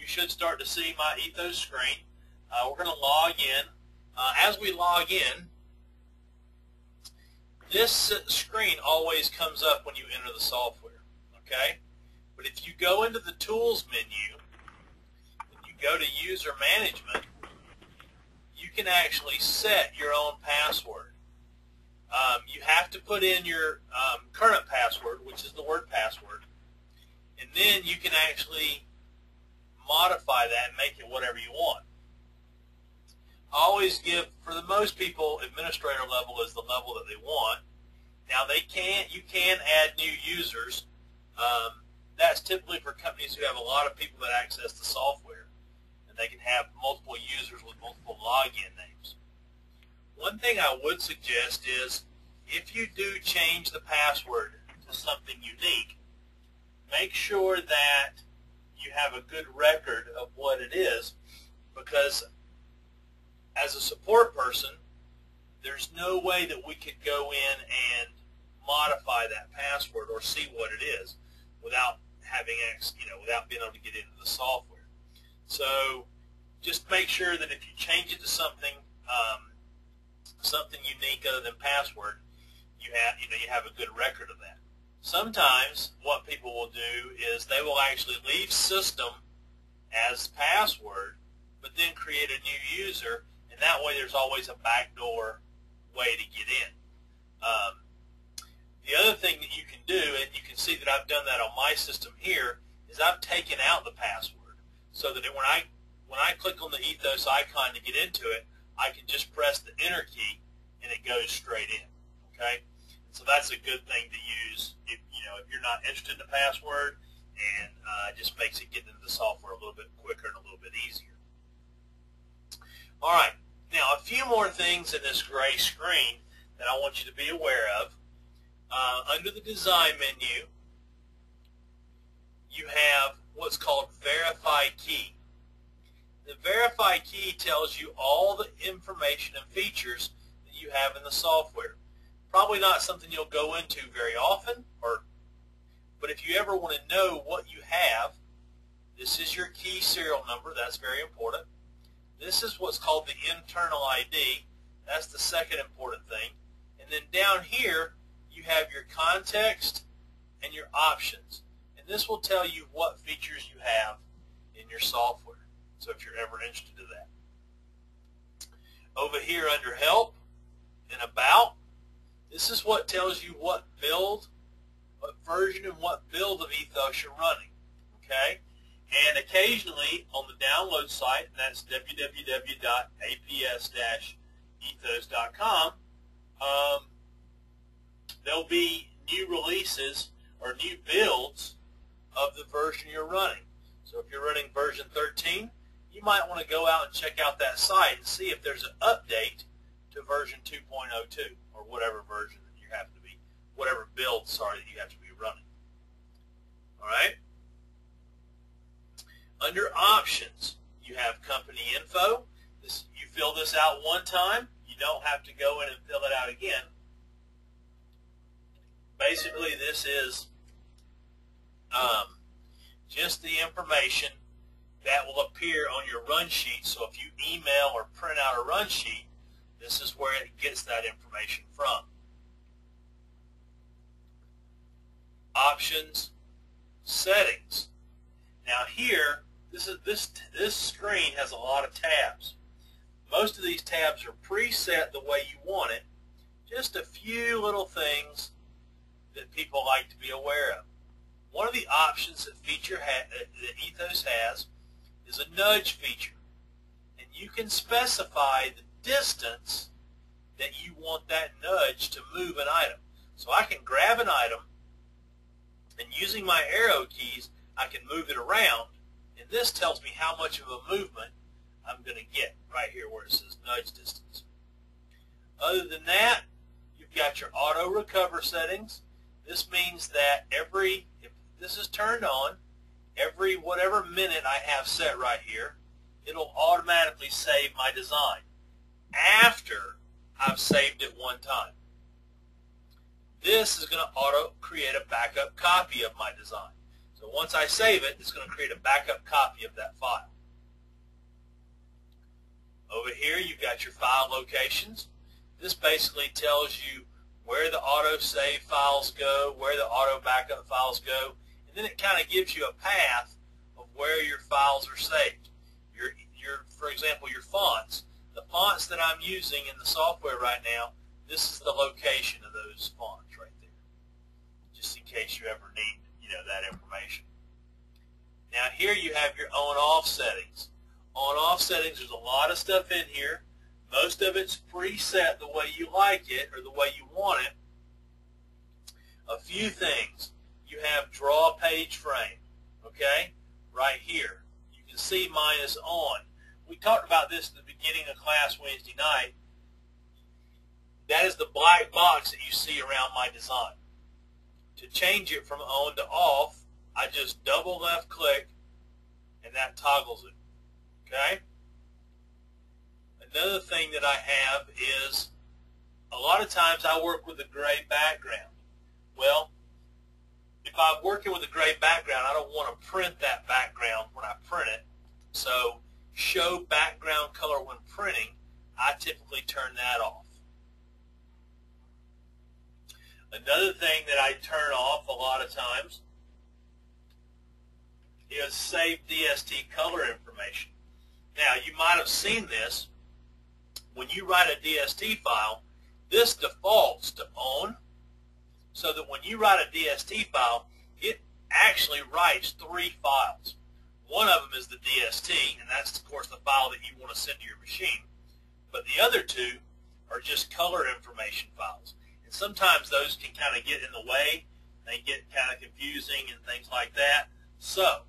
should start to see my Ethos screen. We're going to log in. As we log in, this screen always comes up when you enter the software, okay? But if you go into the Tools menu and you go to User Management, you can actually set your own password. You have to put in your current password, which is the word password, and then you can actually modify that and make it whatever you want. I always give, for the most people, administrator level is the level that they want. Now you can add new users. That's typically for companies who have a lot of people that access the software, and they can have multiple users with multiple login names. One thing I would suggest is, if you do change the password to something unique, make sure that you have a good record of what it is, because as a support person, there's no way that we could go in and modify that password or see what it is without having without being able to get into the software. So just make sure that if you change it to something something unique other than password, you have a good record of that. Sometimes what people will do is they will actually leave system as password, but then create a new user, and that way there's always a backdoor way to get in. The other thing that you can do, and you can see that I've done that on my system here, is I've taken out the password so that when I click on the Ethos icon to get into it, I can just press the enter key and it goes straight in. Okay, so that's a good thing to use if you're not interested in the password, and it just makes it get into the software a little bit quicker and a little bit easier. All right, now a few more things in this gray screen that I want you to be aware of. Under the Design menu, you have what's called Verify Key. The Verify Key tells you all the information and features that you have in the software. Probably not something you'll go into very often, but if you ever want to know what you have, this is your key serial number. That's very important. This is what's called the internal ID. That's the second important thing. And then down here, you have your context and your options. And this will tell you what features you have in your software. So if you're ever interested in that. Over here under Help and About, this is what tells you what build, what version and what build of Ethos you're running. Okay? And occasionally on the download site, and that's www.aps-ethos.com, there'll be new releases or new builds of the version you're running. So if you're running version 13, you might want to go out and check out that site and see if there's an update to version 2.02 or whatever version that you have to be, whatever build, that you have to be running. All right? Under Options, you have Company Info. You fill this out one time. You don't have to go in and fill it out again. Basically, this is just the information that will appear on your run sheet. So if you email or print out a run sheet, this is where it gets that information from. Options, Settings. Now here, this screen has a lot of tabs. Most of these tabs are preset the way you want it. Just a few little things that people like to be aware of. One of the options that Ethos has is a nudge feature, and you can specify the distance that you want that nudge to move an item. So I can grab an item, and using my arrow keys, I can move it around, and this tells me how much of a movement I'm going to get right here where it says nudge distance. Other than that, you've got your auto recover settings. This means that if this is turned on, every whatever minute I have set right here, it'll automatically save my design after I've saved it one time. This is going to auto create a backup copy of my design. So once I save it, it's going to create a backup copy of that file. Over here, you've got your file locations. This basically tells you where the auto-save files go, where the auto-backup files go, and then it kind of gives you a path of where your files are saved. For example, your fonts. The fonts that I'm using in the software right now, this is the location of those fonts right there, just in case you ever need, that information. Now here you have your on-off settings. On-off settings, there's a lot of stuff in here. Most of it's preset the way you like it or the way you want it. A few things. You have draw page frame, okay, right here. You can see mine is on. We talked about this at the beginning of class Wednesday night. That is the black box that you see around my design. To change it from on to off, I just double left click and that toggles it. Okay? Another thing that I have is a lot of times I work with a gray background. Well, if I'm working with a gray background, I don't want to print that background when I print it. So show background color when printing, I typically turn that off. Another thing that I turn off a lot of times is save DST color information. Now, you might have seen this. When you write a DST file, this defaults to on, so that when you write a DST file, it actually writes 3 files. One of them is the DST, and that's, of course, the file that you want to send to your machine. But the other 2 are just color information files. And sometimes those can kind of get in the way. They get kind of confusing and things like that. So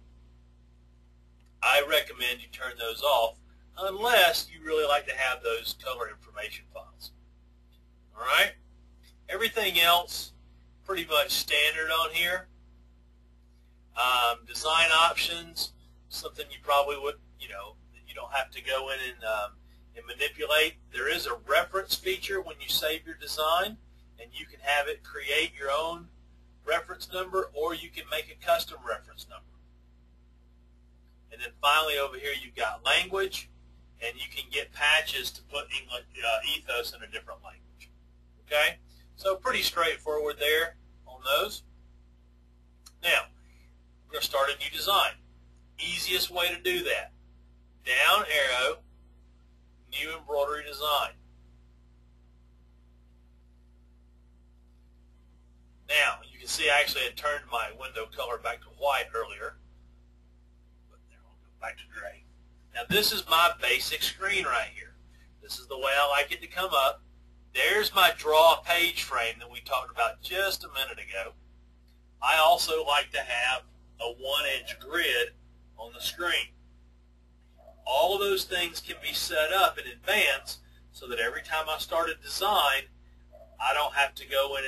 I recommend you turn those off unless you really like to have those color information files. All right? Everything else pretty much standard on here. Design options, something you probably would, that you don't have to go in and manipulate. There is a reference feature when you save your design, and you can have it create your own reference number, or you can make a custom reference number. And then finally over here you've got language, and you can get patches to put Ethos in a different language. Okay? So pretty straightforward there on those. Now, we're going to start a new design. Easiest way to do that. Down arrow, new embroidery design. Now, you can see I actually had turned my window color back to white earlier. But there, we'll go back to gray. Now, this is my basic screen right here. This is the way I like it to come up. There's my draw page frame that we talked about just a minute ago. I also like to have a 1-inch grid on the screen. All of those things can be set up in advance so that every time I start a design, I don't have to go in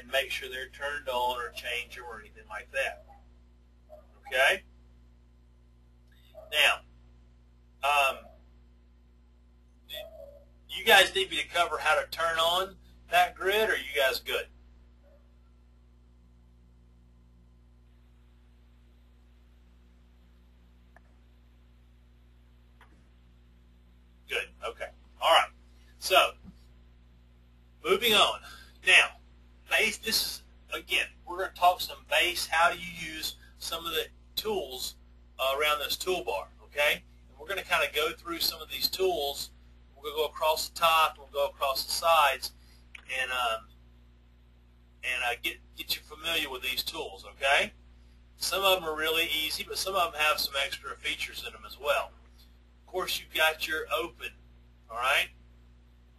and make sure they're turned on or change them or anything like that. Okay? Now, you guys need me to cover how to turn on that grid, or are you guys good? Good. Okay. All right. So, moving on. Now, base. This is, again, we're going to talk some base. How do you use some of the tools around this toolbar? Okay. And we're going to kind of go through some of these tools. We're going to go across the top. We'll go across the sides, and get you familiar with these tools. Okay. Some of them are really easy, but some of them have some extra features in them as well. Of course, you've got your open, all right?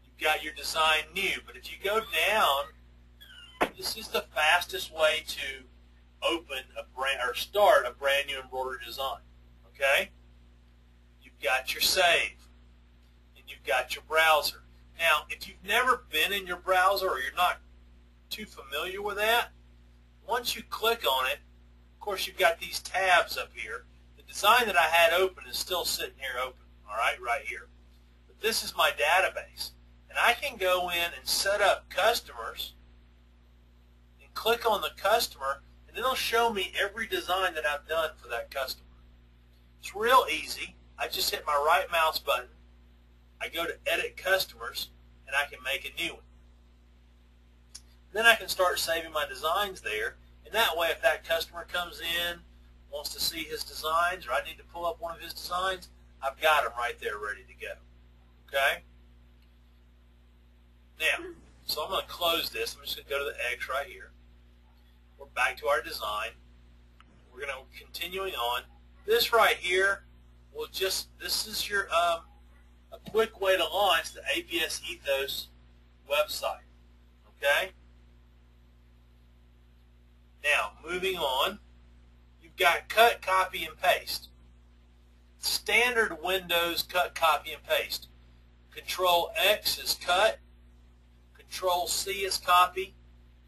You've got your design new, but if you go down, this is the fastest way to open or start a brand new embroidery design, okay? You've got your save, and you've got your browser. Now, if you've never been in your browser or you're not too familiar with that, once you click on it, of course, you've got these tabs up here. The design that I had open is still sitting here open, all right, right here. But this is my database. And I can go in and set up customers and click on the customer, and and it'll show me every design that I've done for that customer. It's real easy. I just hit my right mouse button. I go to Edit Customers, and I can make a new one. Then I can start saving my designs there, and that way if that customer comes in, wants to see his designs, or I need to pull up one of his designs, I've got them right there ready to go. Okay? Now, so I'm going to close this. I'm just going to go to the X right here. We're back to our design. We're going to continuing on. This right here will just, this is your a quick way to launch the ApS Ethos website. Okay? Now, moving on, you've got cut, copy, and paste. Standard Windows cut, copy, and paste. Control X is cut, Control C is copy,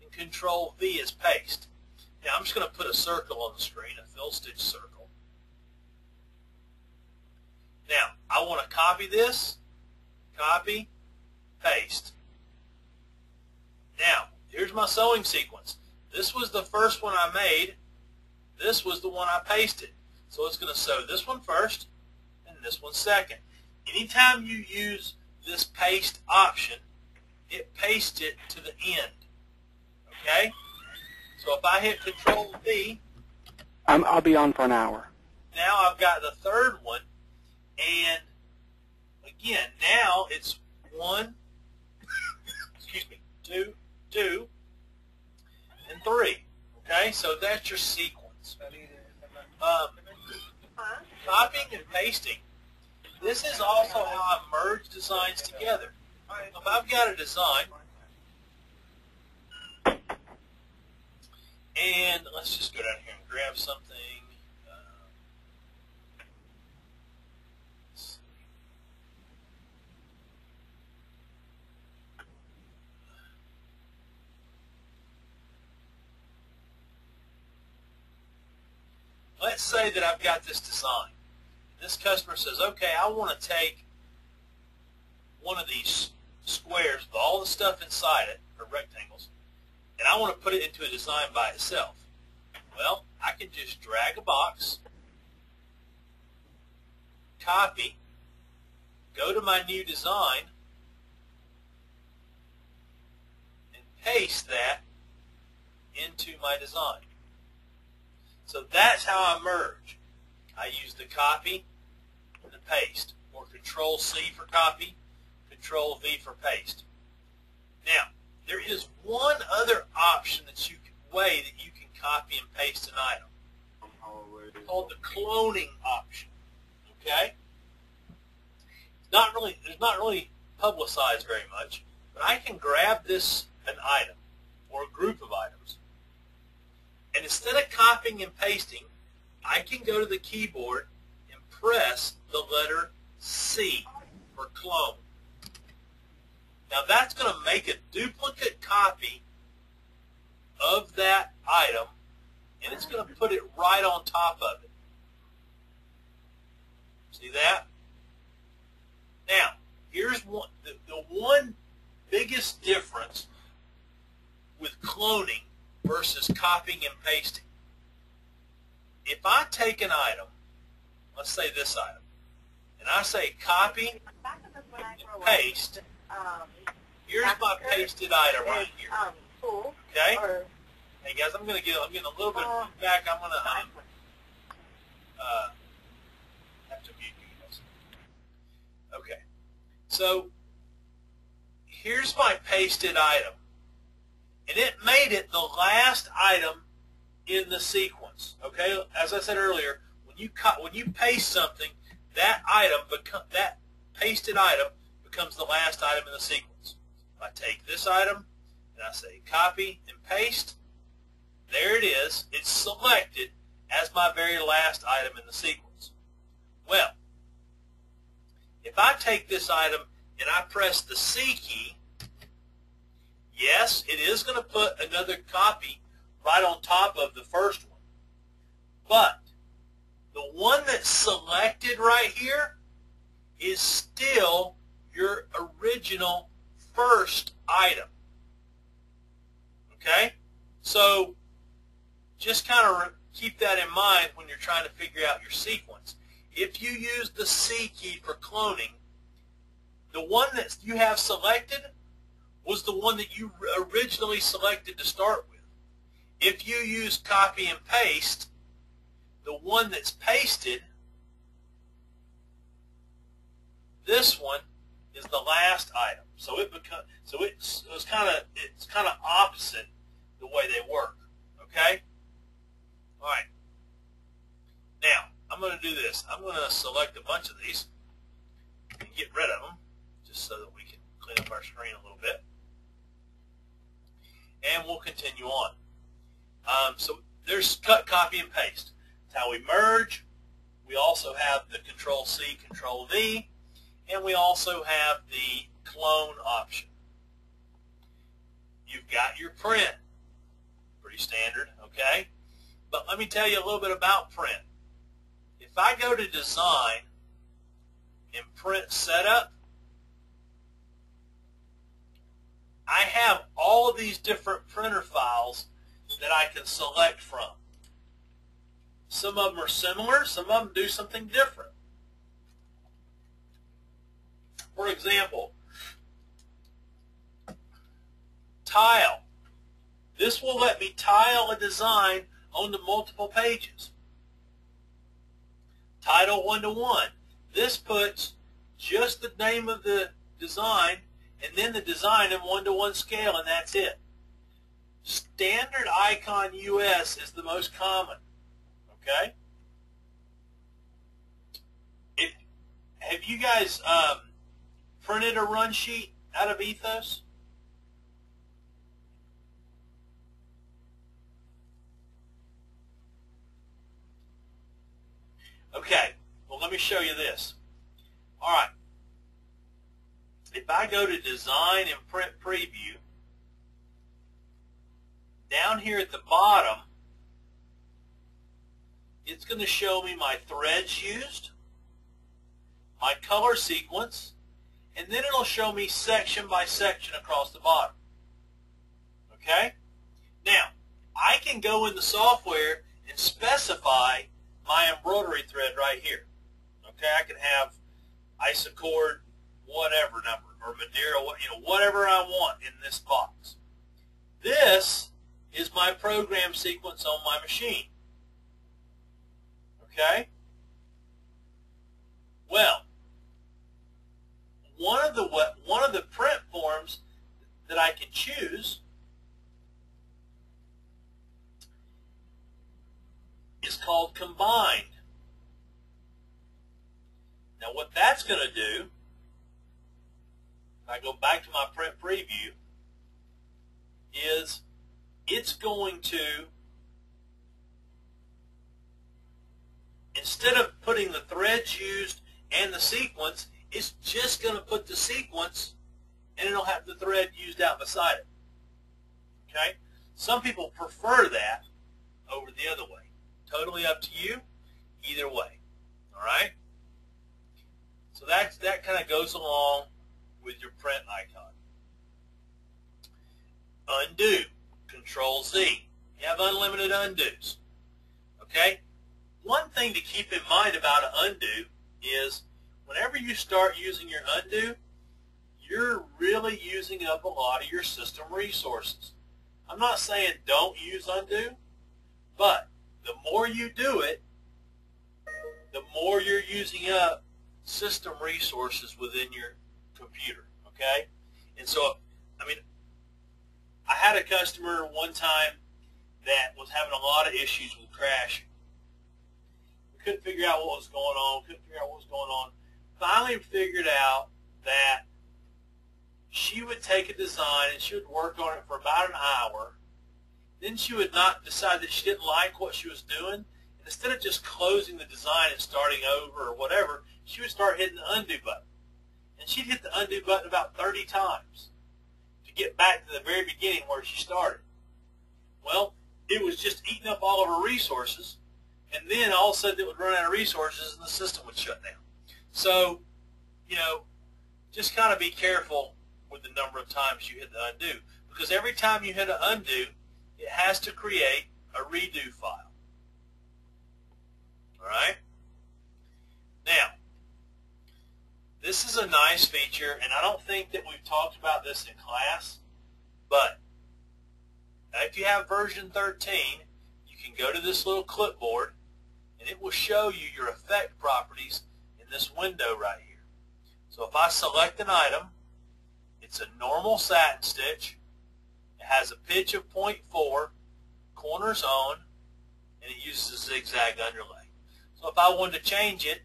and Control V is paste. Now, I'm just going to put a circle on the screen, a fill stitch circle. Now, I want to copy this, copy, paste. Now, here's my sewing sequence. This was the first one I made. This was the one I pasted. So it's going to sew this one first and this one second. Anytime you use this paste option, it pastes it to the end. Okay? So if I hit Control V, I'll be on for an hour. now I've got the third one, and again, now it's 1, excuse me, 2, 2, and 3. Okay, so that's your sequence. Copying and pasting. This is also how I merge designs together. If I've got a design, and let's just go down here and grab something. Let's say that I've got this design. This customer says, okay, I want to take one of these squares with all the stuff inside it, or rectangles, and I want to put it into a design by itself. Well, I can just drag a box, copy, go to my new design, and paste that into my design. So that's how I merge. I use the copy and the paste, or Control C for copy, Control V for paste. Now, there is one other option that way that you can copy and paste an item. It's called the cloning option. Okay? It's not really publicized very much, but I can grab an item or a group of items, and instead of copying and pasting, I can go to the keyboard and press the letter C for clone. Now that's going to make a duplicate copy of that item, and it's going to put it right on top of it. See that? Now, here's the one biggest difference with cloning versus copying and pasting. If I take an item, let's say this item, and I say copy and paste, here's my pasted item right here. Okay? Hey guys, I'm getting a little bit of feedback. I'm gonna have to mute you guys. Okay. So here's my pasted item. And it made it the last item in the sequence. Okay, as I said earlier, when you paste something, that pasted item becomes the last item in the sequence. If I take this item and I say copy and paste, there it is. It's selected as my very last item in the sequence. Well, if I take this item and I press the C key, yes, it is going to put another copy right on top of the first one. But the one that's selected right here is still your original first item. Okay? So just kind of keep that in mind when you're trying to figure out your sequence. If you use the C key for cloning, the one that you have selected was the one that you originally selected to start with. If you use copy and paste, the one that's pasted, this one is the last item. So it's kind of opposite the way they work. Okay? All right. Now, I'm going to do this. I'm going to select a bunch of these and get rid of them just so that we can clean up our screen a little bit. And we'll continue on. So there's cut, copy, and paste. That's how we merge. We also have the Control-C, Control-V, and we also have the clone option. You've got your print. Pretty standard, okay? But let me tell you a little bit about print. If I go to Design and Print Setup, I have all of these different printer files that I can select from. Some of them are similar, some of them do something different. For example, tile. This will let me tile a design onto multiple pages. Title 1-to-1. This puts just the name of the design and then the design in 1-to-1 scale, and that's it. Standard icon US is the most common. Okay? Have you guys printed a run sheet out of Ethos? Okay, well, let me show you this. All right. If I go to Design and Print Preview, down here at the bottom, it's going to show me my threads used, my color sequence, and then it'll show me section by section across the bottom. Okay? Now, I can go in the software and specify my embroidery thread right here. Okay, I can have isocord, whatever number, or Madeira, whatever I want in this box. This is my program sequence on my machine. Okay? Well, one of the print forms that I can choose is called combined. Now what that's going to do, if I go back to my print preview, is it's going to, instead of putting the threads used and the sequence, it's just going to put the sequence and it'll have the thread used out beside it. Okay? Some people prefer that over the other way. Totally up to you, either way. All right? So that kind of goes along with your print icon. Undo, Control-Z. You have unlimited undos. Okay? One thing to keep in mind about an undo is whenever you start using your undo, you're really using up a lot of your system resources. I'm not saying don't use undo, but the more you do it, the more you're using up system resources within your computer, okay? And so, I had a customer one time that was having a lot of issues with crashing. We couldn't figure out what was going on, Finally figured out that she would take a design and she would work on it for about an hour. Then she would not decide that she didn't like what she was doing. And instead of just closing the design and starting over or whatever, she would start hitting the undo button. And she'd hit the undo button about 30 times to get back to the very beginning where she started. Well, it was just eating up all of her resources, and then all of a sudden it would run out of resources and the system would shut down. So, just kind of be careful with the number of times you hit the undo, because every time you hit an undo, it has to create a redo file. All right? Now, this is a nice feature, and I don't think that we've talked about this in class, but if you have version 13, you can go to this little clipboard, and it will show you your effect properties in this window right here. So if I select an item, it's a normal satin stitch. It has a pitch of 0.4, corners on, and it uses a zigzag underlay. So if I wanted to change it,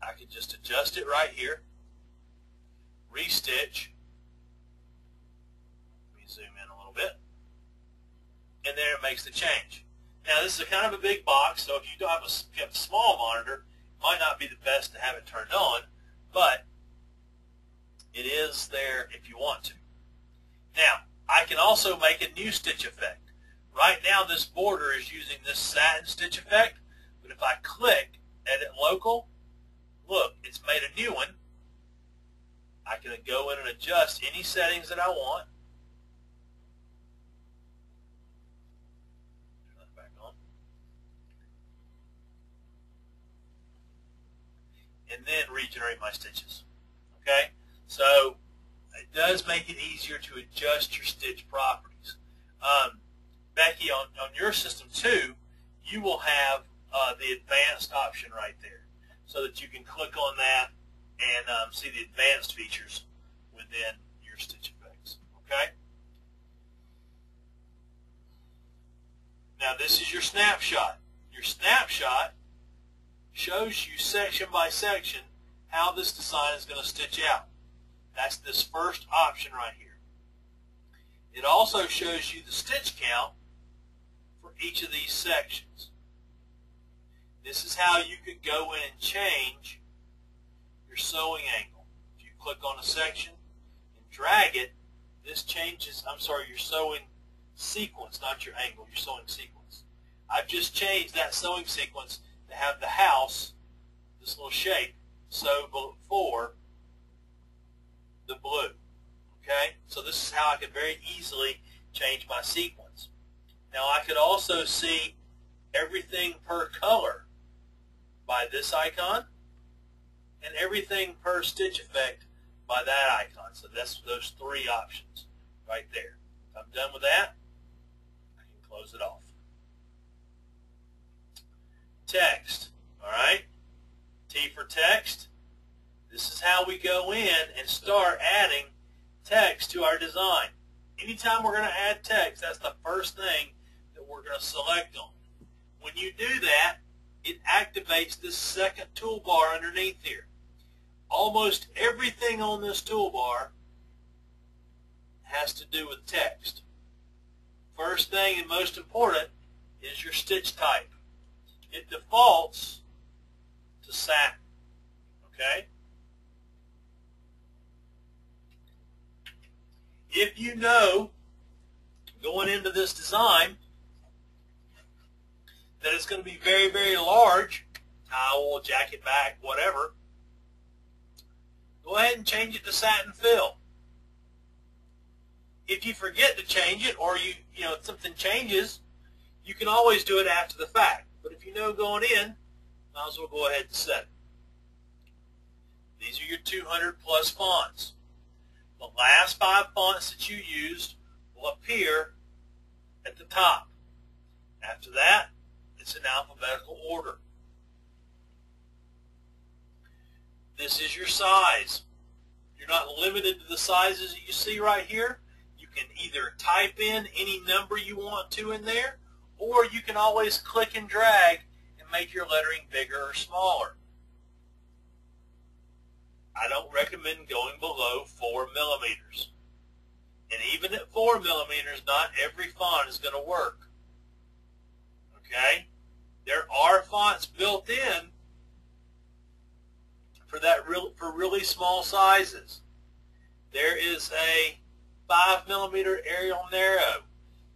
I could just adjust it right here, restitch. Let me zoom in a little bit, and there it makes the change. Now this is a kind of a big box, so if you don't have if you have a small monitor, it might not be the best to have it turned on, but it is there if you want to. Now, I can also make a new stitch effect. Right now this border is using this satin stitch effect, but if I click Edit Local, look, it's made a new one. I can go in and adjust any settings that I want. Turn that back on. And then regenerate my stitches. Okay? So it does make it easier to adjust your stitch properties. Becky, on your system too, you will have the advanced option right there, so that you can click on that and see the advanced features within your stitch effects. Okay? Now this is your snapshot. Your snapshot shows you section by section how this design is going to stitch out. That's this first option right here. It also shows you the stitch count for each of these sections. This is how you could go in and change your sewing angle. If you click on a section and drag it, this changes, your sewing sequence, not your angle, your sewing sequence. I've just changed that sewing sequence to have the house, this little shape, sew for the blue. Okay? So this is how I could very easily change my sequence. Now I could also see everything per color by this icon, and everything per stitch effect by that icon. So that's those three options right there. If I'm done with that, I can close it off. Text. Alright? T for text. This is how we go in and start adding text to our design. Anytime we're going to add text, that's the first thing that we're going to select on. When you do that, it activates this second toolbar underneath here. Almost everything on this toolbar has to do with text. First thing and most important is your stitch type. It defaults to satin. Okay? If you know going into this design that it's going to be very, very large, towel, jacket back, whatever, go ahead and change it to satin fill. If you forget to change it, or something changes, you can always do it after the fact. But if you know going in, might as well go ahead and set it. These are your 200 plus fonts. The last 5 fonts that you used will appear at the top. After that, it's in alphabetical order. This is your size. You're not limited to the sizes that you see right here. You can either type in any number you want to in there, or you can always click and drag and make your lettering bigger or smaller. I don't recommend going below 4 millimeters. And even at 4 millimeters, not every font is going to work. Okay? There are fonts built in for really small sizes. There is a 5 millimeter Arial Narrow.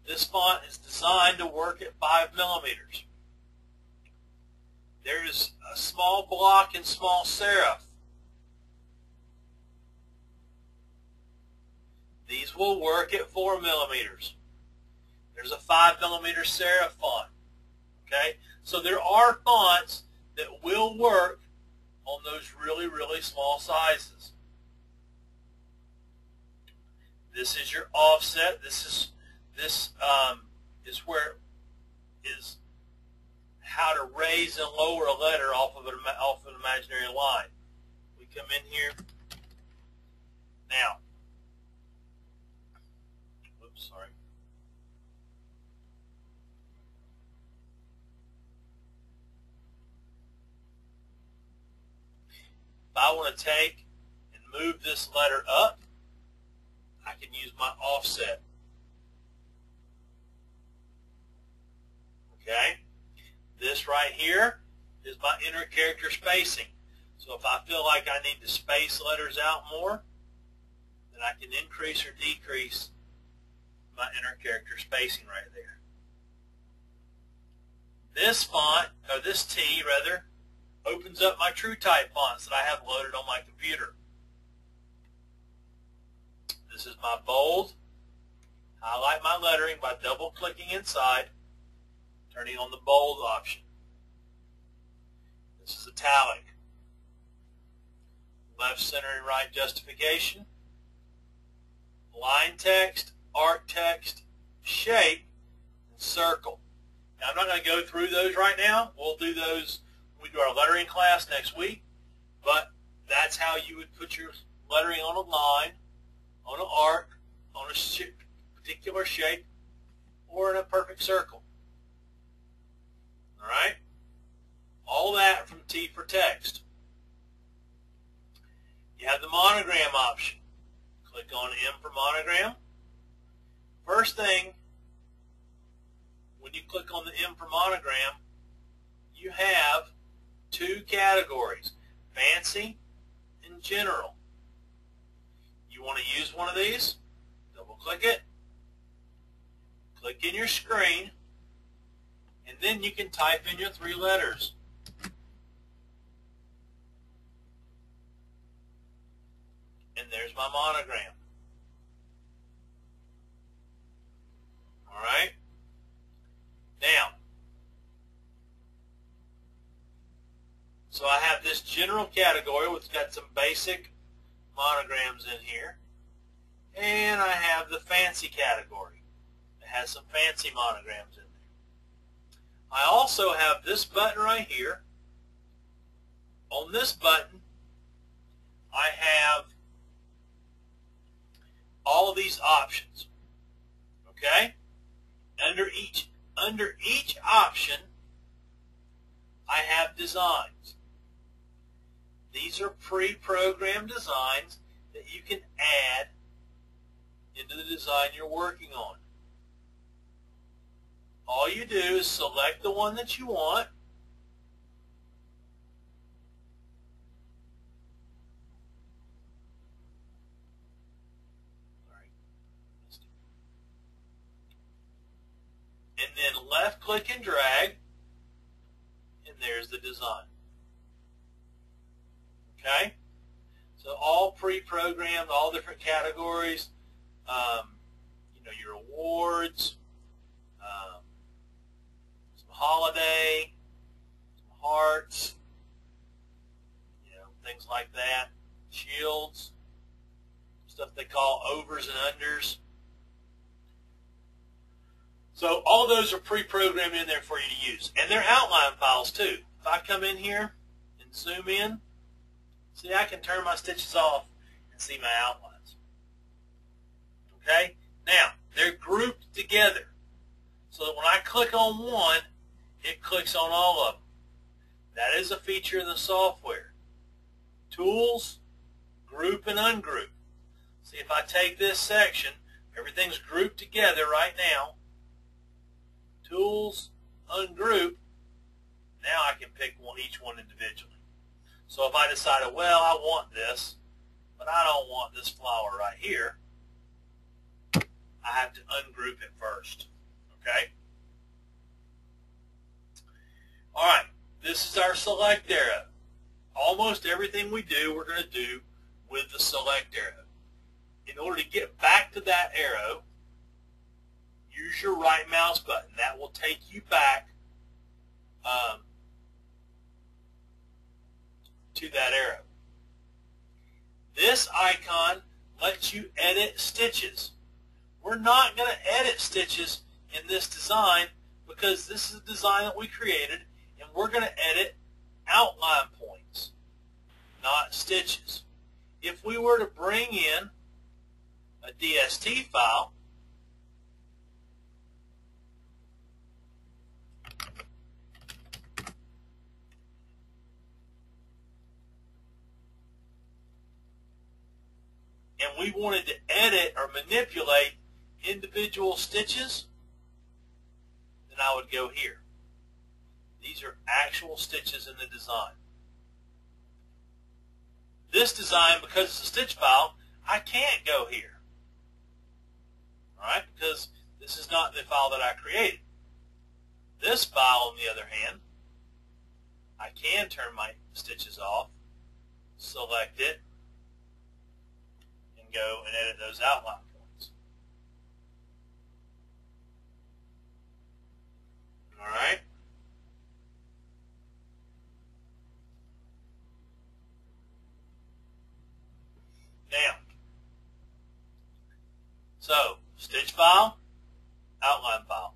This font is designed to work at 5 millimeters. There is a small block and small serif. These will work at 4 millimeters. There's a 5mm serif font. Okay? So there are fonts that will work on those really, really small sizes. This is your offset. This is where is how to raise and lower a letter off of an imaginary line. We come in here now. Oops, sorry. If I want to take and move this letter up, I can use my offset. Okay? This right here is my inner character spacing. So if I feel like I need to space letters out more, then I can increase or decrease my inner character spacing right there. This font, or this T rather, opens up my TrueType fonts that I have loaded on my computer. This is my bold. Highlight my lettering by double-clicking inside, turning on the bold option. This is italic. Left, center, and right justification. Line text, arc text, shape, and circle. Now, I'm not going to go through those right now. We'll do those when we do our lettering class next week. But that's how you would put your lettering on a line, on an arc, on a particular shape, or in a perfect circle. All right? All that from T for text. You have the monogram option. Click on M for monogram. First thing, when you click on the M for monogram, you have two categories, fancy and general. You want to use one of these? Double click it. Click in your screen, and then you can type in your 3 letters. And there's my monogram. All right? Now, so I have this general category which got some basic monograms in here. And I have the fancy category. It has some fancy monograms in there. I also have this button right here. On this button, I have all of these options. Okay? Under each option, I have designs. These are pre-programmed designs that you can add into the design you're working on. All you do is select the one that you want. And then left click and drag, and there's the design. Okay? So all pre-programmed, all different categories, you know, your awards, some holiday, some hearts, you know, things like that, shields, stuff they call overs and unders. So all those are pre-programmed in there for you to use. And they're outline files too. If I come in here and zoom in, see, I can turn my stitches off and see my outlines. Okay? Now, they're grouped together so that when I click on one, it clicks on all of them. That is a feature of the software. Tools, group and ungroup. See, if I take this section, everything's grouped together right now. Tools, ungroup, now I can pick each one individually. So if I decided, well, I want this, but I don't want this flower right here, I have to ungroup it first. Okay? All right, this is our select arrow. Almost everything we do, we're going to do with the select arrow. In order to get back to that arrow, use your right mouse button. That will take you back to that arrow. This icon lets you edit stitches. We're not going to edit stitches in this design because this is a design that we created, and we're going to edit outline points, not stitches. If we were to bring in a DST file, and we wanted to edit or manipulate individual stitches, then I would go here. These are actual stitches in the design. This design, because it's a stitch file, I can't go here. Alright, because this is not the file that I created. This file, on the other hand, I can turn my stitches off, select it, and go and edit those outline points. Alright? Now, so, stitch file, outline file.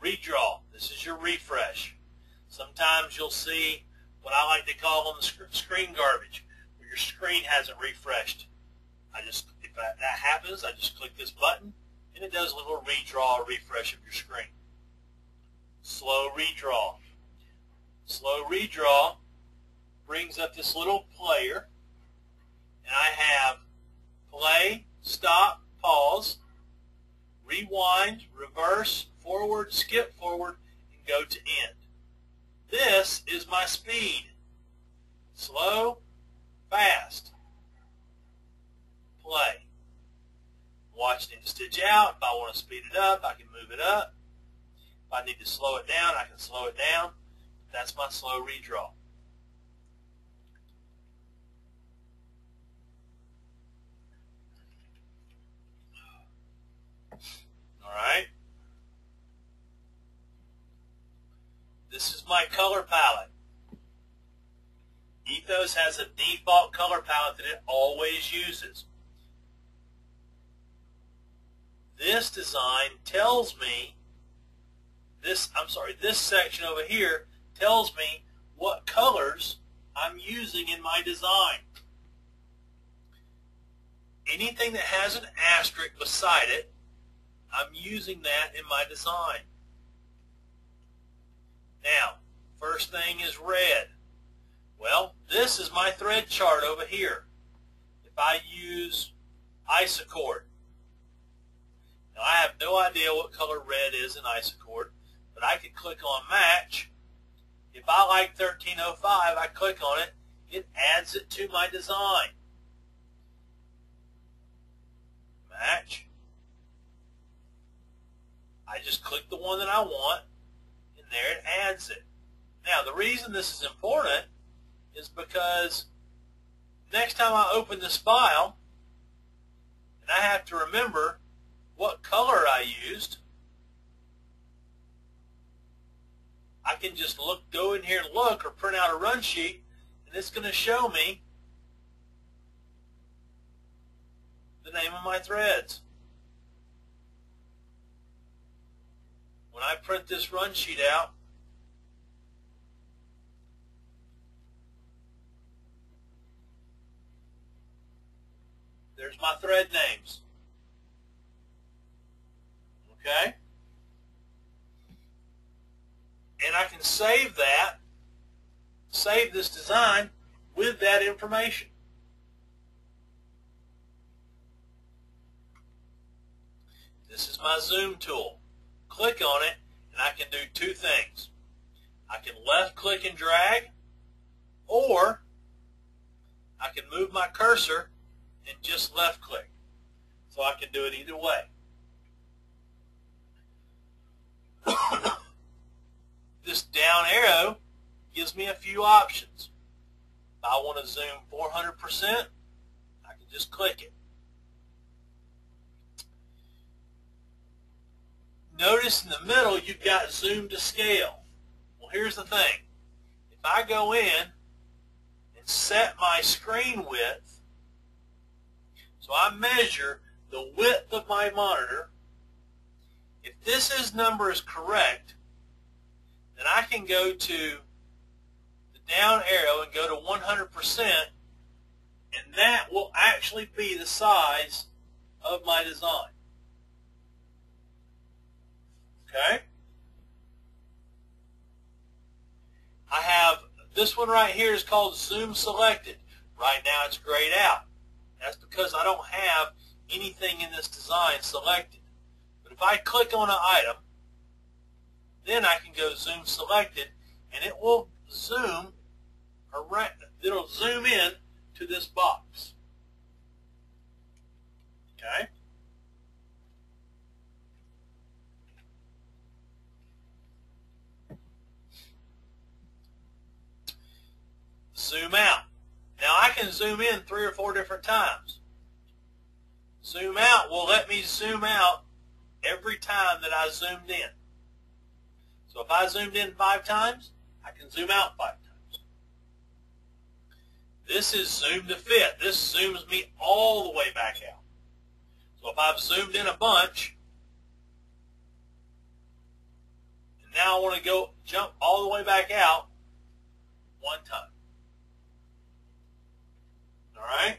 Redraw, this is your refresh. Sometimes you'll see what I like to call on the screen garbage, where your screen hasn't refreshed. If that happens, I just click this button, and it does a little redraw or refresh of your screen. Slow redraw. Slow redraw brings up this little player, and I have play, stop, pause, rewind, reverse, forward, skip forward, and go to end. This is my speed. Slow, fast. Play. Watching it stitch out. If I want to speed it up, I can move it up. If I need to slow it down, I can slow it down. That's my slow redraw. Alright. This is my color palette. Ethos has a default color palette that it always uses. This design tells me, this section over here tells me what colors I'm using in my design. Anything that has an asterisk beside it, I'm using that in my design. Now, first thing is red. Well, this is my thread chart over here. If I use Isochord, now I have no idea what color red is in Isochord, but I can click on match. If I like 1305, I click on it, it adds it to my design. Match. I just click the one that I want, and there it adds it. Now, the reason this is important is because next time I open this file, and I have to remember what color I used, I can just go in here and look, or print out a run sheet, and it's going to show me the name of my threads. When I print this run sheet out, there's my thread names. Okay? And I can save this design with that information. This is my zoom tool. Click on it, and I can do two things. I can left click and drag, or I can move my cursor and just left click. So I can do it either way. This down arrow gives me a few options. If I want to zoom 400%, I can just click it. notice in the middle you've got zoom to scale. Well, here's the thing. If I go in and set my screen width, so I measure the width of my monitor, if this number is correct, then I can go to the down arrow and go to 100%, and that will actually be the size of my design. Okay? I have this one right here is called Zoom Selected. Right now it's grayed out. That's because I don't have anything in this design selected. But if I click on an item, then I can go Zoom Selected, and it will zoom around. It'll zoom in to this box. Okay? Zoom out. Now I can zoom in 3 or 4 different times. Zoom out will let me zoom out every time that I zoomed in. So if I zoomed in 5 times, I can zoom out 5 times. This is zoom to fit. This zooms me all the way back out. So if I've zoomed in a bunch, and now I want to go jump all the way back out 1 time. All right?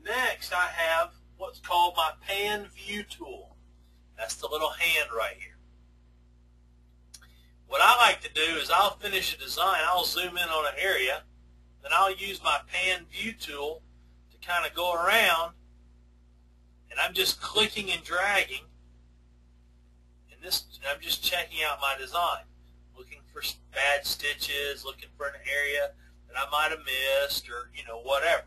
Next, I have what's called my Pan View tool. That's the little hand right here. What I like to do is I'll finish a design, I'll zoom in on an area, then I'll use my Pan View tool to kind of go around, and I'm just clicking and dragging, and I'm just checking out my design, looking for bad stitches, looking for an area that I might have missed, or whatever.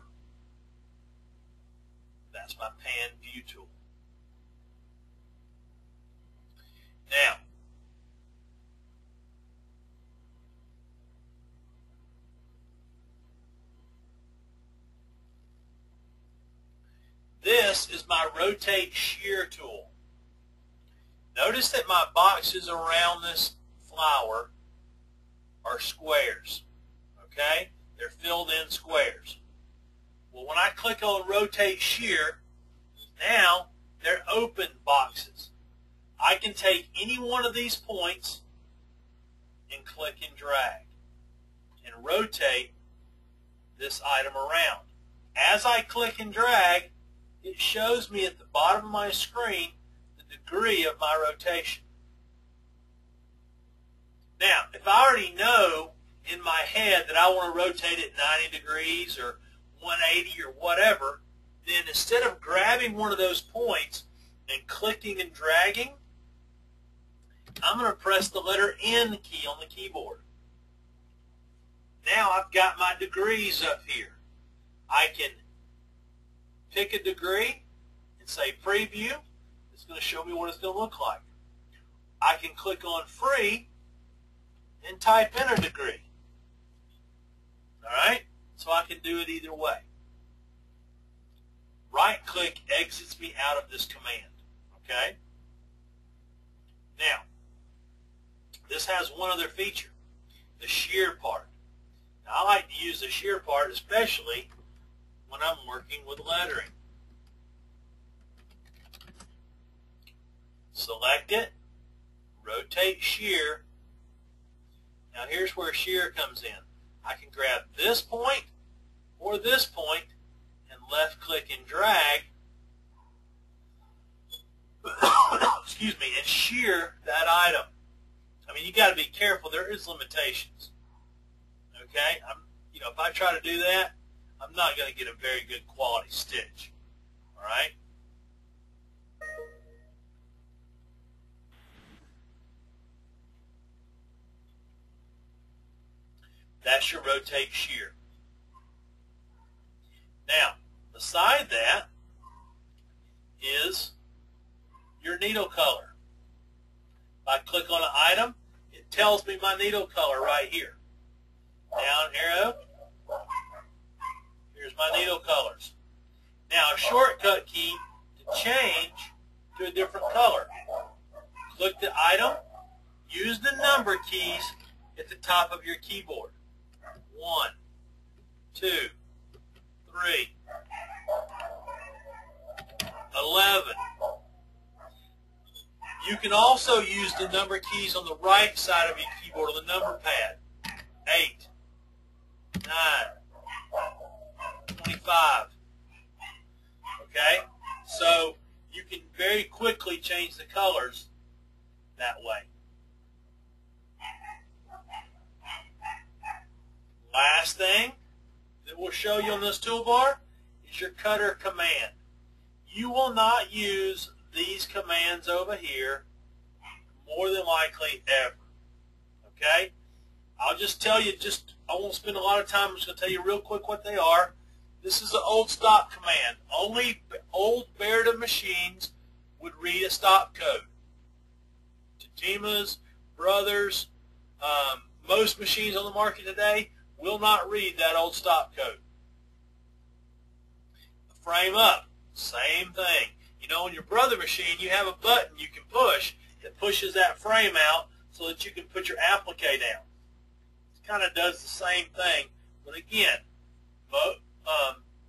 That's my Pan View tool. Now, this is my Rotate Shear tool. Notice that my boxes around this flower are squares. Okay? They're filled in squares. Well, when I click on Rotate Shear, now they're open boxes. I can take any one of these points and click and drag and rotate this item around. As I click and drag, it shows me at the bottom of my screen the degree of my rotation. Now, if I already know in my head that I want to rotate it 90 degrees or 180 or whatever, then instead of grabbing one of those points and clicking and dragging, I'm going to press the letter N key on the keyboard. Now I've got my degrees up here. I can pick a degree and say Preview. It's going to show me what it's going to look like. I can click on Free and type in a degree. Alright? So I can do it either way. Right-click exits me out of this command. Okay? Now, this has one other feature, the shear part. Now, I like to use the shear part especially when I'm working with lettering. Select it, rotate shear. Now here's where shear comes in. I can grab this point or this point and left click and drag excuse me, and shear that item. I mean, you got to be careful. There is limitations. Okay? If I try to do that, I'm not going to get a very good quality stitch. All right? That's your rotate shear. Now, beside that is your needle color. If I click on an item, it tells me my needle color right here. Down arrow, here's my needle colors. Now, a shortcut key to change to a different color. Click the item. Use the number keys at the top of your keyboard. 1, 2, 3, 11. You can also use the number keys on the right side of your keyboard on the number pad. 8, 9, 25. Okay? So you can very quickly change the colors that way. Last thing that we'll show you on this toolbar is your cutter command. You will not use these commands over here more than likely ever. Okay? I'll just tell you, I won't spend a lot of time. I'm just going to tell you real quick what they are. This is the old stop command. Only old Verita machines would read a stop code. Tajimas, Brothers, most machines on the market today will not read that old stop code. Frame up, same thing. You know, on your Brother machine, you have a button you can push that pushes that frame out so that you can put your applique down. It kind of does the same thing, but again,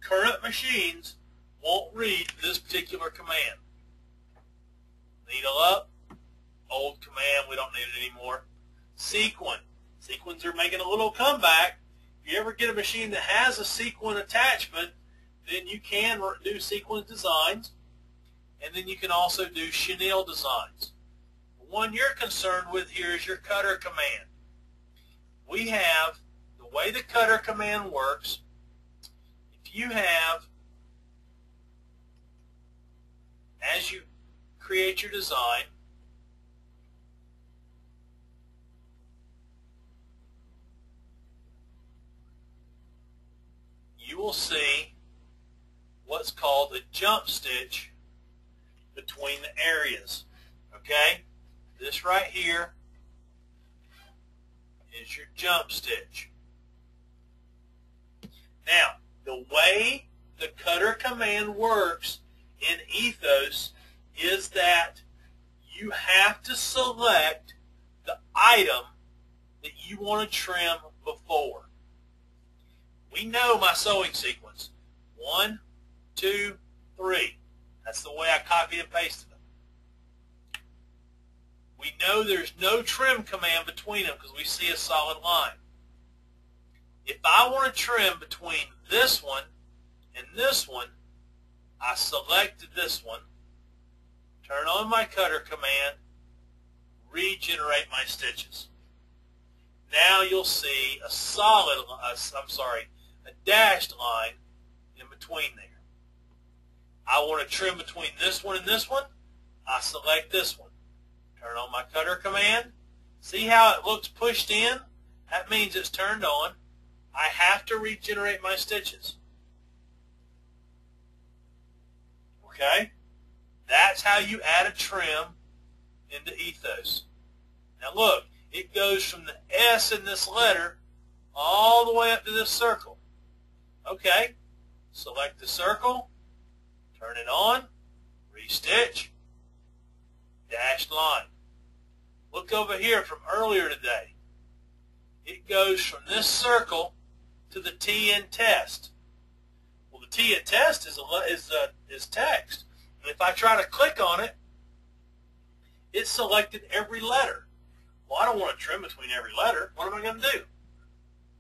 current machines won't read this particular command. Needle up, old command, we don't need it anymore. Sequin. Sequins are making a little comeback. If you ever get a machine that has a sequin attachment, then you can do sequin designs, and then you can also do chenille designs. The one you're concerned with here is your cutter command. We have, the way the cutter command works, if you have, as you create your design, you will see what's called a jump stitch between the areas. Okay? This right here is your jump stitch. Now, the way the cutter command works in Ethos is that you have to select the item that you want to trim before. We know my sewing sequence. 1, 2, 3. That's the way I copied and pasted them. We know there's no trim command between them because we see a solid line. If I want to trim between this one and this one, I selected this one, turn on my cutter command, regenerate my stitches. Now you'll see a a dashed line in between there. I want to trim between this one and this one. I select this one. Turn on my cutter command. See how it looks pushed in? That means it's turned on. I have to regenerate my stitches. Okay? That's how you add a trim into Ethos. Now look, it goes from the S in this letter all the way up to this circle. Okay, select the circle, turn it on, restitch, dashed line. Look over here from earlier today. It goes from this circle to the T in test. Well, the T in test is text. And if I try to click on it, it selected every letter. Well, I don't want to trim between every letter. What am I going to do?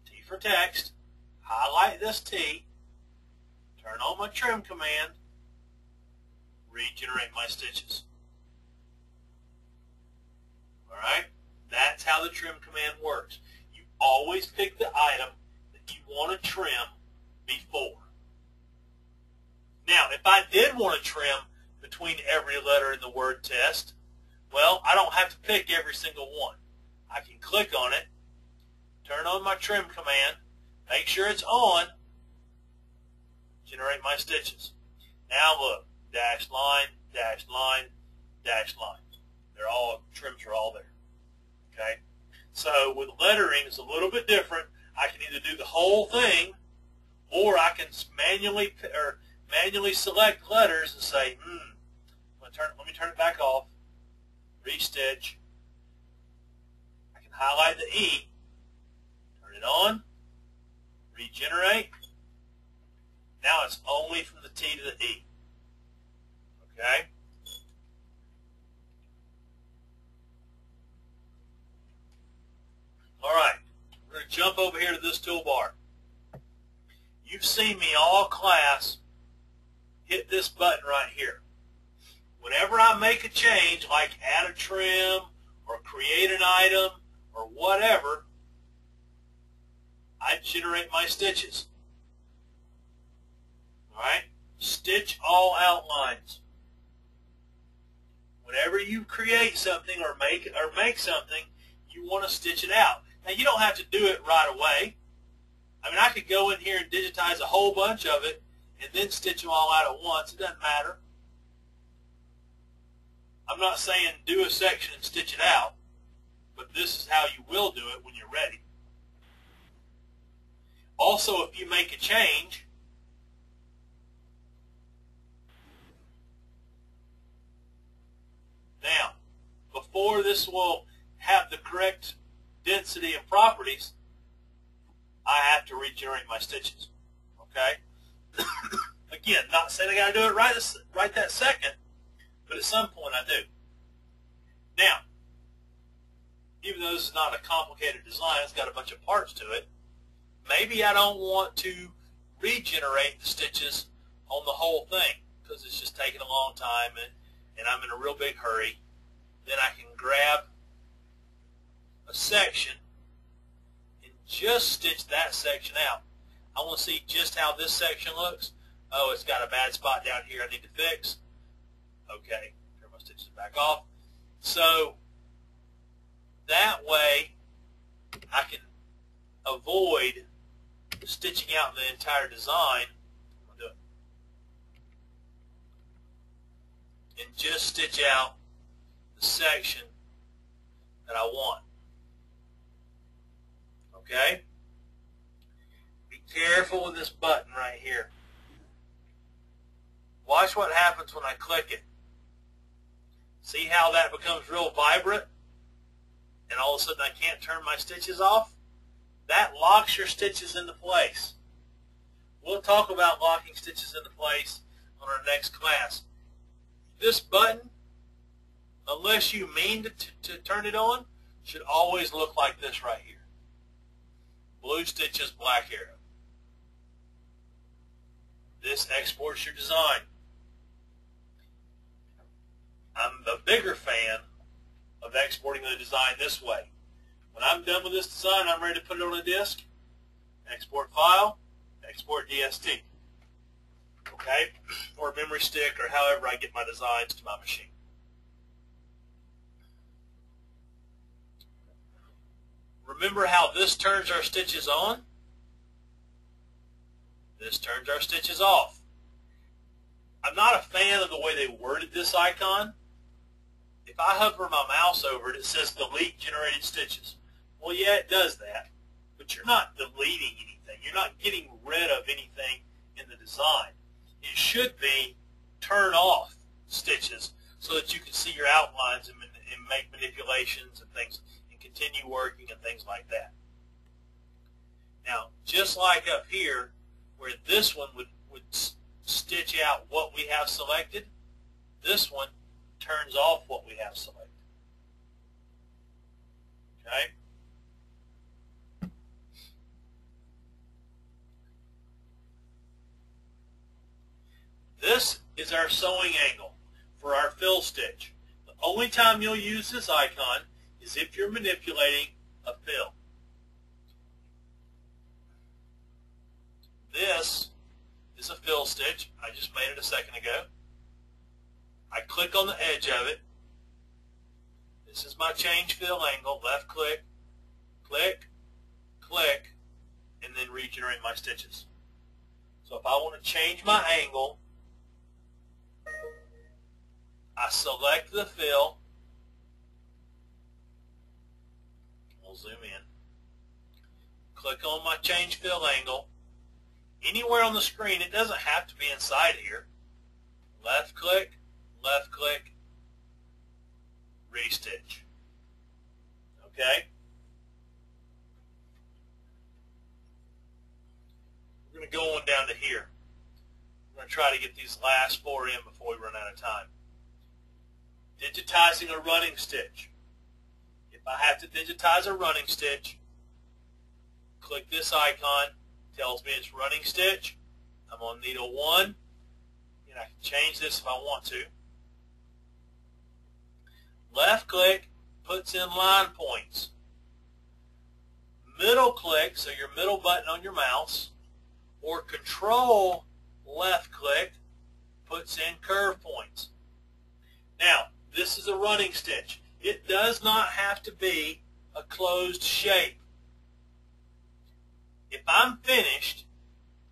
T for text. Highlight this T, turn on my trim command, regenerate my stitches. Alright? That's how the trim command works. You always pick the item that you want to trim before. Now, if I did want to trim between every letter in the word test, well, I don't have to pick every single one. I can click on it, turn on my trim command, make sure it's on, generate my stitches. Now look, dashed line, dashed line, dashed line. Trims are all there. Okay? So with lettering, it's a little bit different. I can either do the whole thing, or I can manually select letters and say, I'm going to let me turn it back off. Restitch. I can highlight the E. Turn it on. Regenerate. Now it's only from the T to the E. Okay? All right. We're going to jump over here to this toolbar. You've seen me all class hit this button right here. Whenever I make a change, like add a trim or create an item or whatever, I generate my stitches. All right? Stitch all outlines. Whenever you create something or make something, you want to stitch it out. Now, you don't have to do it right away. I mean, I could go in here and digitize a whole bunch of it and then stitch them all out at once. It doesn't matter. I'm not saying do a section and stitch it out, but this is how you will do it when you're ready. Also, if you make a change, now, before this will have the correct density and properties, I have to regenerate my stitches. Okay? Again, not saying I got to do it right that second, but at some point I do. Now, even though this is not a complicated design, it's got a bunch of parts to it, maybe I don't want to regenerate the stitches on the whole thing because it's just taking a long time and I'm in a real big hurry. Then I can grab a section and just stitch that section out. I want to see just how this section looks. Oh, it's got a bad spot down here I need to fix. Okay, turn my stitches back off. So that way I can avoid stitching out the entire design. I'm going to do it. And just stitch out the section that I want. Okay? Be careful with this button right here. Watch what happens when I click it. See how that becomes real vibrant? And all of a sudden I can't turn my stitches off? That locks your stitches into place. We'll talk about locking stitches into place on our next class. This button, unless you mean to turn it on, should always look like this right here. Blue stitches, black arrow. This exports your design. I'm a bigger fan of exporting the design this way. When I'm done with this design, I'm ready to put it on a disk, export file, export DST, okay, or memory stick, or however I get my designs to my machine. Remember how this turns our stitches on? This turns our stitches off. I'm not a fan of the way they worded this icon. If I hover my mouse over it, it says delete generated stitches. Well, yeah, it does that, but you're not deleting anything. You're not getting rid of anything in the design. It should be turn off stitches so that you can see your outlines and make manipulations and things and continue working and things like that. Now, just like up here, where this one would stitch out what we have selected, this one turns off what we have selected. Okay? This is our sewing angle for our fill stitch. The only time you'll use this icon is if you're manipulating a fill. This is a fill stitch. I just made it a second ago. I click on the edge of it. This is my change fill angle. Left click, click, click, and then regenerate my stitches. So if I want to change my angle, I select the fill. We'll zoom in. Click on my change fill angle. Anywhere on the screen, it doesn't have to be inside here. Left click, left click, restitch. Okay? We're going to go on down to here. I'm going to try to get these last 4 in before we run out of time. Digitizing a running stitch. If I have to digitize a running stitch, click this icon, tells me it's running stitch. I'm on needle 1, and I can change this if I want to. Left click puts in line points. Middle click, so your middle button on your mouse, or control left click puts in curve points. Now, this is a running stitch. It does not have to be a closed shape. If I'm finished,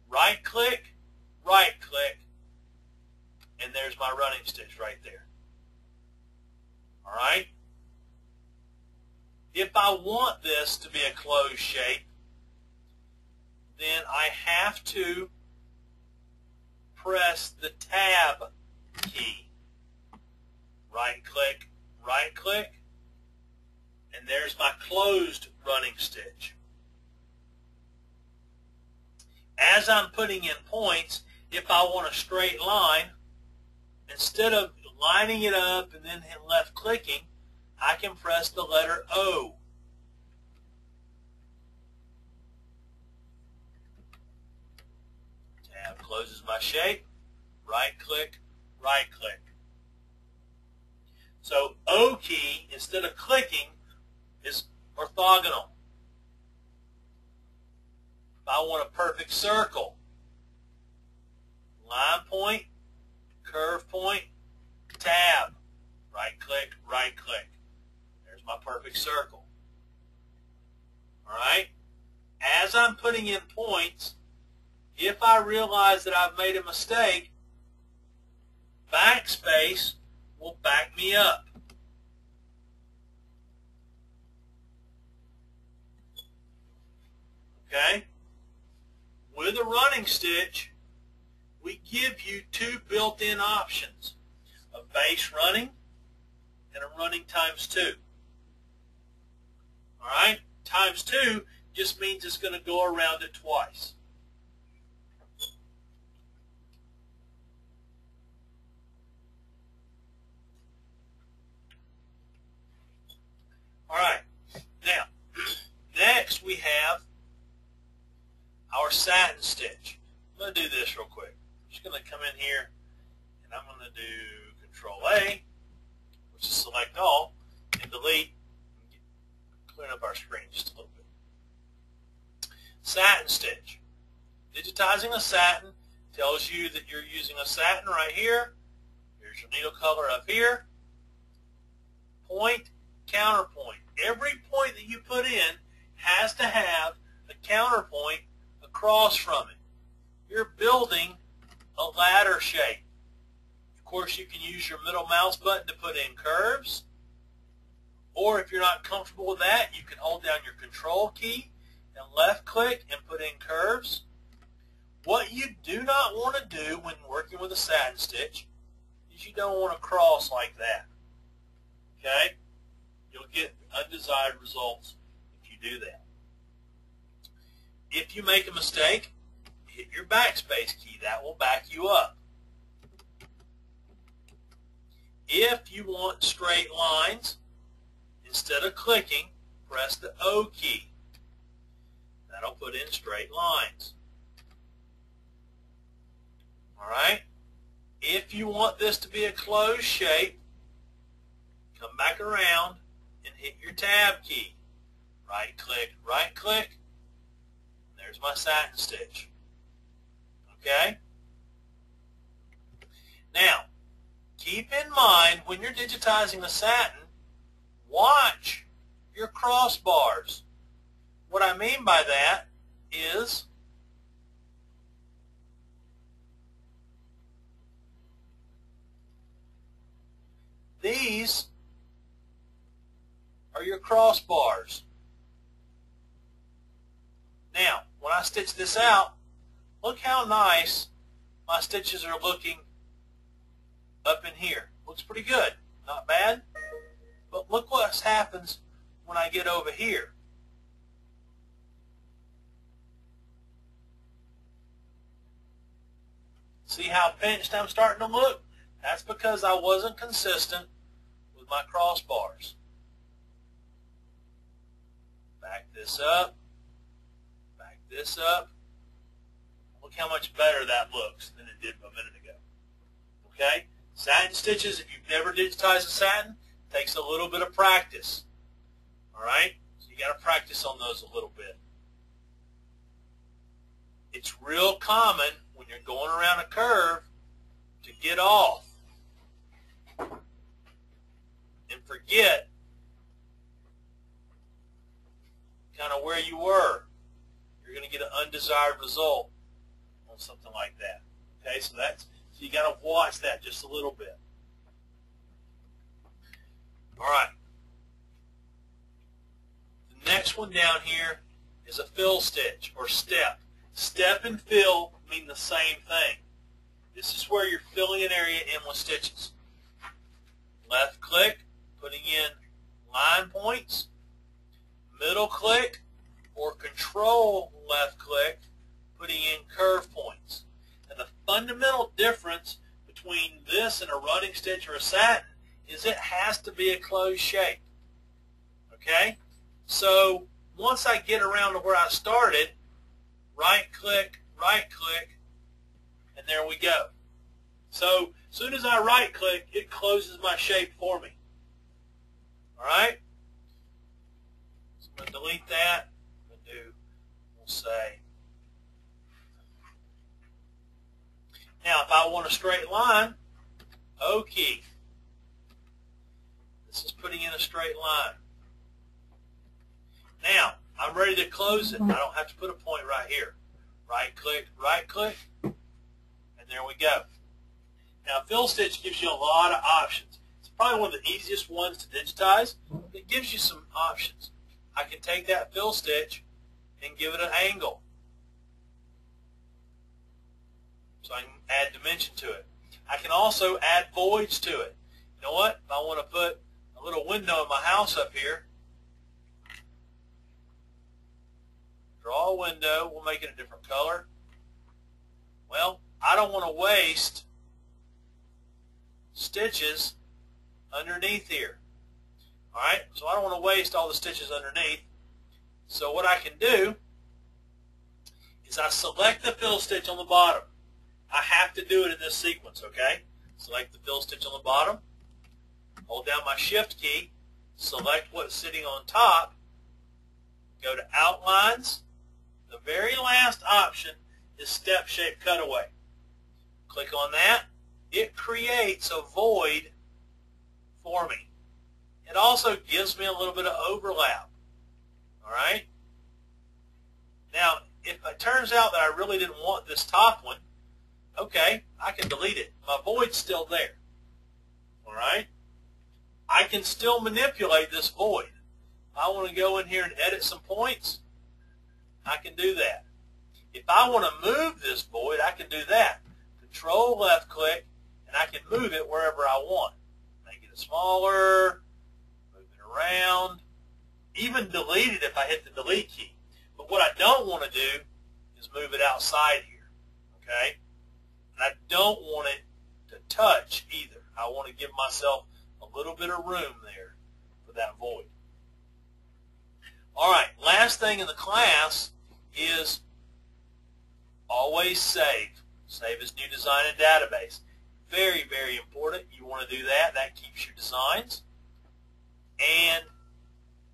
right click, and there's my running stitch right there. All right? If I want this to be a closed shape, then I have to press the tab key. Right click, and there's my closed running stitch. As I'm putting in points, if I want a straight line, instead of lining it up and then left clicking, I can press the letter O. Tab closes my shape, right click. So O key, instead of clicking, is orthogonal. If I want a perfect circle, line point, curve point, tab, right click. There's my perfect circle. All right? As I'm putting in points, if I realize that I've made a mistake, backspace will back me up. Okay? With a running stitch, we give you 2 built-in options, a base running and a running times 2. All right? Times 2 just means it's going to go around it twice. All right. Now, next we have our satin stitch. I'm going to do this real quick. I'm just going to come in here, and I'm going to do Control A, which is select all, and delete, clean up our screen just a little bit. Satin stitch. Digitizing a satin tells you that you're using a satin right here. Here's your needle color up here. Point, counterpoint. Every point that you put in has to have a counterpoint across from it. You're building a ladder shape. Of course, you can use your middle mouse button to put in curves, or if you're not comfortable with that, you can hold down your control key and left click and put in curves. What you do not want to do when working with a satin stitch is you don't want to cross like that. Okay? You'll get undesired results if you do that. If you make a mistake, hit your backspace key. That will back you up. If you want straight lines, instead of clicking, press the O key. That'll put in straight lines. All right? If you want this to be a closed shape, come back around and hit your tab key. Right click. There's my satin stitch. Okay? Now, keep in mind when you're digitizing a satin, watch your crossbars. What I mean by that is these are your crossbars. Now, when I stitch this out, look how nice my stitches are looking up in here. Looks pretty good. Not bad. But look what happens when I get over here. See how pinched I'm starting to look? That's because I wasn't consistent with my crossbars. Back this up. Back this up. Look how much better that looks than it did a minute ago. Okay? Satin stitches, if you've never digitized a satin, takes a little bit of practice. Alright? So you got to practice on those a little bit. It's real common when you're going around a curve to get off and forget kind of where you were. You're going to get an undesired result on something like that. Okay, so you got to watch that just a little bit. All right. The next one down here is a fill stitch or step. Step and fill mean the same thing. This is where you're filling an area in with stitches. Left click, putting in line points. Middle click or control left click, putting in curve points. And the fundamental difference between this and a running stitch or a satin is it has to be a closed shape. Okay? So once I get around to where I started, right click, and there we go. So as soon as I right click, it closes my shape for me. Alright? So I'm going to delete that. We'll say, now if I want a straight line, O key. This is putting in a straight line. Now, I'm ready to close it. I don't have to put a point right here. Right click, and there we go. Now, fill stitch gives you a lot of options. It's probably one of the easiest ones to digitize. It gives you some options. I can take that fill stitch and give it an angle. So I can add dimension to it. I can also add voids to it. You know what? If I want to put a little window in my house up here, draw a window, we'll make it a different color. Well, I don't want to waste stitches underneath here. Alright, so I don't want to waste all the stitches underneath. So what I can do is I select the fill stitch on the bottom. I have to do it in this sequence, okay? Select the fill stitch on the bottom, hold down my shift key, select what's sitting on top, go to outlines. The very last option is step shape cutaway. Click on that. It creates a void for me. It also gives me a little bit of overlap. Alright? Now, if it turns out that I really didn't want this top one, okay, I can delete it. My void's still there. Alright? I can still manipulate this void. If I want to go in here and edit some points, I can do that. If I want to move this void, I can do that. Control left click, and I can move it wherever I want. Make it smaller, move it around, even delete it if I hit the delete key. But what I don't want to do is move it outside here, okay? And I don't want it to touch either. I want to give myself a little bit of room there for that void. All right, last thing in the class is always save. Save as new design in database. Very, very important. You want to do that. That keeps your designs. And,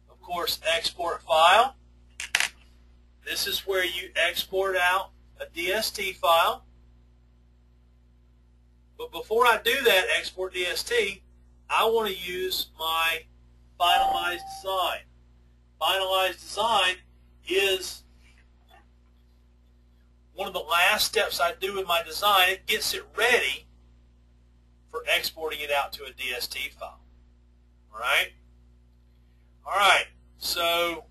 of course, export file. This is where you export out a DST file. But before I do that, export DST, I want to use my finalized design. Finalized design is one of the last steps I do in my design. It gets it ready for exporting it out to a DST file. All right? All right, so